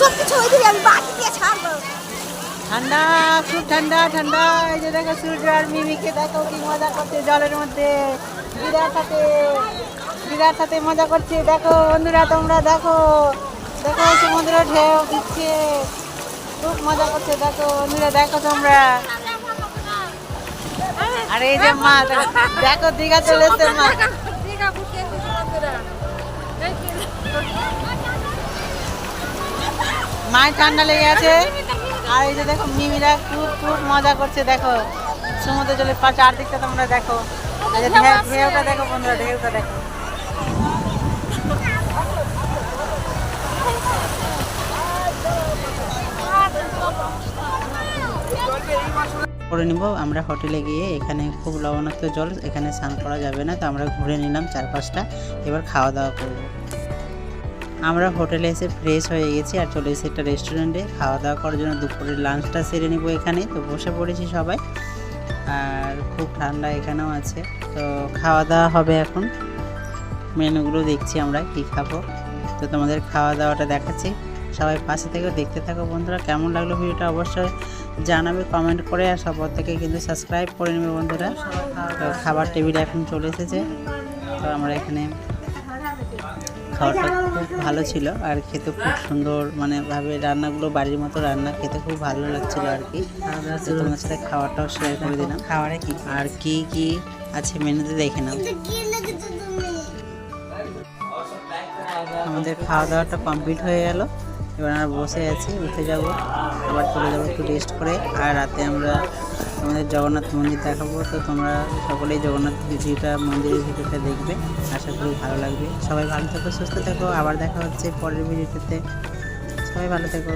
সবকিছু ওই দিকে আমি বাকি দিয়ে ছাড়বো। ঠান্ডা, খুব ঠান্ডা ঠান্ডা। এই যে দেখো সূর্য আর মিমিকে দেখো কি মজা করছে জলের মধ্যে, বিরাট সাথে মজা করছে। দেখো বন্ধুরা, তোমরা দেখো দেখো সমুদ্র ঢেউ দিচ্ছে, খুব মজা করছে। দেখো বন্ধুরা, দেখো তোমরা। আর এই যে মা, দেখো দীঘা চলে এসছে মা। মায়ের ঠান্ডা লেগে আছে। আর এই যে দেখো মিমিরা খুব খুব মজা করছে। দেখো সমুদ্র জলের চারদিকটা তোমরা দেখো। এই যে ঢেউটা দেখো বন্ধুরা, ঢেউটা দেখো। করে নিব আমরা হোটেলে গিয়ে। এখানে খুব লবণাক্ত জল, এখানে স্নান করা যাবে না, তো আমরা ঘুরে নিলাম চারপাশটা। এবার খাওয়া দাওয়া করব। আমরা হোটেলে এসে ফ্রেশ হয়ে গেছি আর চলে এসেছি একটা রেস্টুরেন্টে খাওয়া দাওয়া করার জন্য। দুপুরের লাঞ্চটা সেরে নিব এখানে। তো বসে পড়েছি সবাই, আর খুব ঠান্ডা এখানেও আছে। তো খাওয়া দাওয়া হবে এখন। মেনুগুলো দেখছি আমরা কী খাবো, তো তোমাদের খাওয়া দাওয়াটা দেখাচ্ছি। সবাই পাশে থেকে দেখতে থাকো বন্ধুরা। কেমন লাগলো ভিডিওটা অবশ্যই জানাবে কমেন্ট করে, আর সবার থেকে কিন্তু সাবস্ক্রাইব করে নেবে বন্ধুরা। তো খাবার টেবিল এখন চলে এসেছে। তো আমরা এখানে খাবারটা খুব ভালো ছিল আর খেতে খুব সুন্দর, মানে ভাবে রান্নাগুলো বাড়ির মতো রান্না, খেতে খুব ভালো লাগছিল আর কি। তোমার সাথে খাবারটাও শেয়ার করে দিলাম। খাবারে কি আর কি কি আছে মেনুতে দেখে নাও। আমাদের খাওয়া দাওয়াটা কমপ্লিট হয়ে গেল। এবার আমরা বসে আছি, উঠে যাব, আবার চলে যাবো একটু রেস্ট করে। আর রাতে আমরা আমাদের জগন্নাথ মন্দির দেখাবো। তো তোমরা সকলেই জগন্নাথ মন্দিরের ভিডিওটা দেখবে, আশা করি ভালো লাগবে। সবাই ভালো থেকো, সুস্থ থেকো। আবার দেখা হচ্ছে পরের ভিডিওতে। সবাই ভালো থেকো।